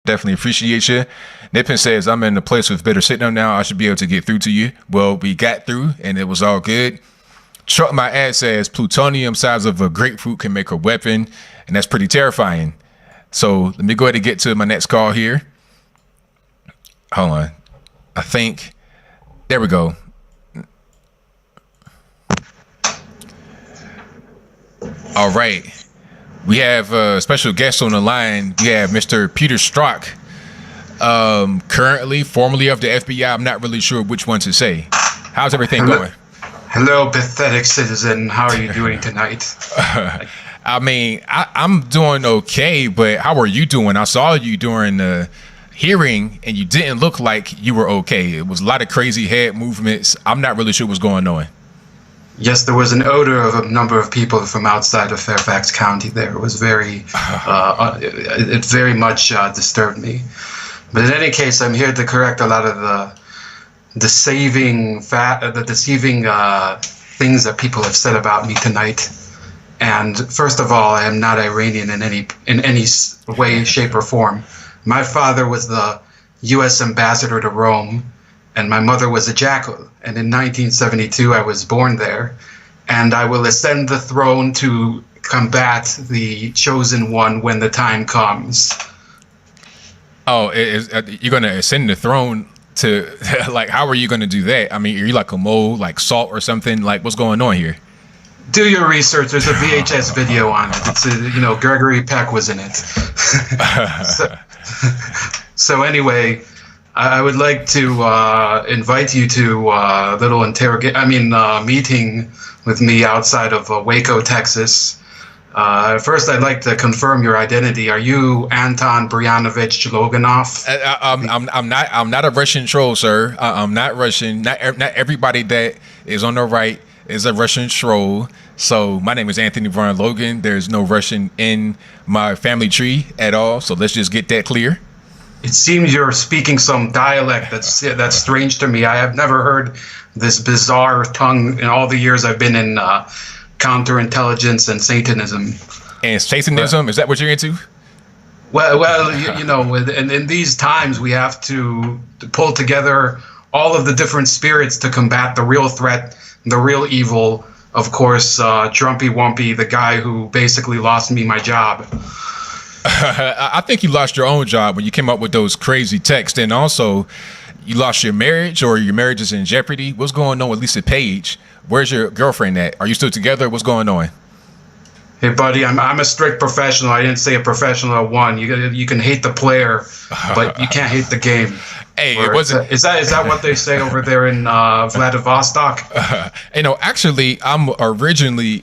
Definitely appreciate you. Nippin says, I'm in the place with better signal now. I should be able to get through to you. Well, we got through and it was all good. Truck my ass says plutonium size of a grapefruit can make a weapon, and that's pretty terrifying. So let me go ahead and get to my next call here. Hold on. I think there we go. All right. We have a special guest on the line. We have Mr. Peter Strzok, currently formerly of the FBI. I'm not really sure which one to say. How's everything going? Hello, pathetic citizen. How are you doing tonight? I mean, I'm doing okay, but how are you doing? I saw you during the hearing, and you didn't look like you were okay. It was a lot of crazy head movements. I'm not really sure what's going on. Yes, there was an odor of a number of people from outside of Fairfax County there. It was very, it very much disturbed me. But in any case, I'm here to correct a lot of the deceiving things that people have said about me tonight. And first of all, I am not Iranian in any way, shape, or form. My father was the U.S. ambassador to Rome, and my mother was a jackal. And in 1972, I was born there. And I will ascend the throne to combat the chosen one when the time comes. Oh, you're going to ascend the throne to, like, how are you going to do that? I mean, are you like a mole, like Salt or something? Like, what's going on here? Do your research. There's a VHS video on it. It's Gregory Peck was in it. So anyway, I would like to invite you to a little meeting with me outside of Waco, Texas. First, I'd like to confirm your identity. Are you Anton Briyanovich Loganov? I'm not a Russian troll, sir. I'm not Russian. Not everybody that is on the right is a Russian troll. So my name is Anthony Von Logan. There's no Russian in my family tree at all. So let's just get that clear. It seems you're speaking some dialect that's strange to me. I have never heard this bizarre tongue in all the years I've been in counterintelligence and Satanism. And Satanism, is that what you're into? Well, in these times we have to pull together all of the different spirits to combat the real threat, the real evil. Of course, Trumpy Wumpy, the guy who basically lost me my job. I think you lost your own job when you came up with those crazy texts, and also you lost your marriage, or your marriage is in jeopardy. What's going on with Lisa Page? Where's your girlfriend at? Are you still together? What's going on? Hey, buddy, I'm a strict professional. I didn't say a professional at one. You can hate the player, but you can't hate the game. Hey, it wasn't. Is that what they say over there in Vladivostok? Actually, I'm originally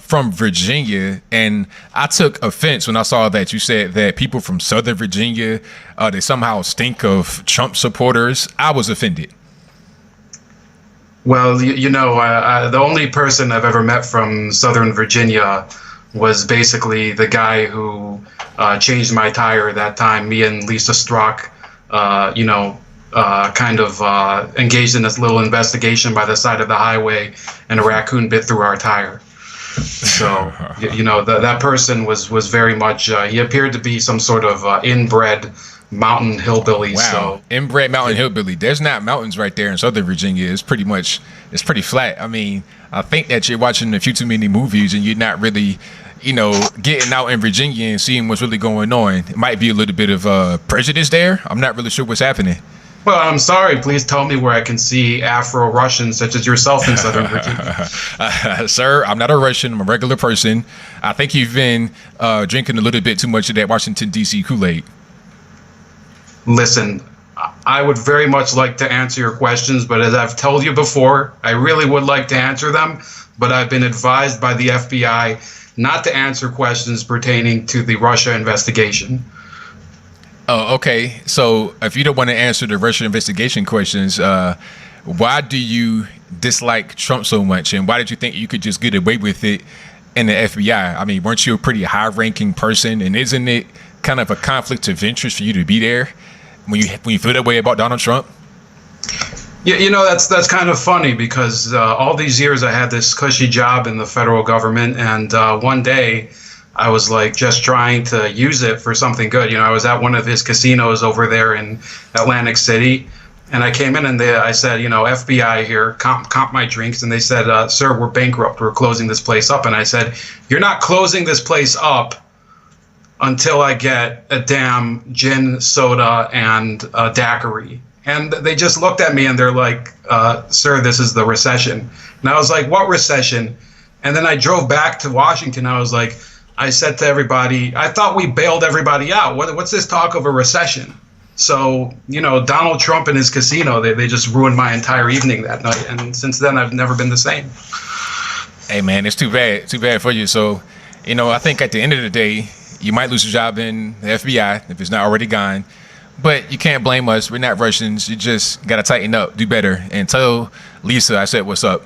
from Virginia, and I took offense when I saw that you said that people from Southern Virginia they somehow stink of Trump supporters. I was offended. Well, the only person I've ever met from Southern Virginia was basically the guy who changed my tire that time. Me and Lisa Strzok, engaged in this little investigation by the side of the highway, and a raccoon bit through our tire. So, that person was very much, he appeared to be some sort of inbred mountain hillbilly. Wow. So Inbred mountain hillbilly. There's not mountains right there in Southern Virginia. It's pretty flat. I mean, I think that you're watching a few too many movies and you're not really, getting out in Virginia and seeing what's really going on. It might be a little bit of prejudice there. I'm not really sure what's happening. Well, I'm sorry. Please tell me where I can see Afro-Russians such as yourself in Southern Virginia. Sir, I'm not a Russian. I'm a regular person. I think you've been drinking a little bit too much of that Washington, D.C. Kool-Aid. Listen, I would very much like to answer your questions, but as I've told you before, I really would like to answer them, but I've been advised by the FBI not to answer questions pertaining to the Russia investigation. Oh, okay. So if you don't want to answer the Russia investigation questions, why do you dislike Trump so much? And why did you think you could just get away with it in the FBI? I mean, weren't you a pretty high-ranking person? And isn't it kind of a conflict of interest for you to be there when you feel that way about Donald Trump? Yeah, that's kind of funny because all these years I had this cushy job in the federal government, and one day I was like just trying to use it for something good. I was at one of his casinos over there in Atlantic City, and I came in and I said, FBI here, comp my drinks. And they said, sir, we're bankrupt. We're closing this place up. And I said, you're not closing this place up until I get a damn gin, soda, and a daiquiri. And they just looked at me and they're like, sir, this is the recession. And I was like, what recession? And then I drove back to Washington. I said to everybody, I thought we bailed everybody out. What's this talk of a recession? So, Donald Trump and his casino, they just ruined my entire evening that night. And since then, I've never been the same. Hey, man, it's too bad for you. So, I think at the end of the day, you might lose your job in the FBI if it's not already gone. But you can't blame us. We're not Russians. You just got to tighten up, do better, and tell Lisa I said what's up.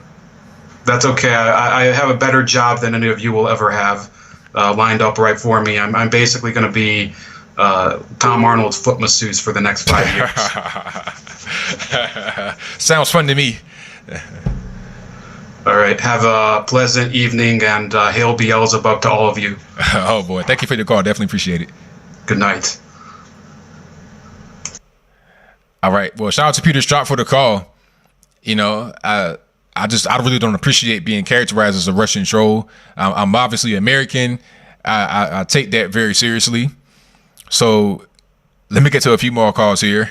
That's okay. I have a better job than any of you will ever have lined up right for me. I'm basically going to be Tom Arnold's foot masseuse for the next 5 years. Sounds fun to me. All right. Have a pleasant evening, and hail Beelzebub to all of you. Oh, boy. Thank you for the call. Definitely appreciate it. Good night. All right. Well, shout out to Peter Strzok for the call. I really don't appreciate being characterized as a Russian troll. I'm obviously American. I take that very seriously. So let me get to a few more calls here.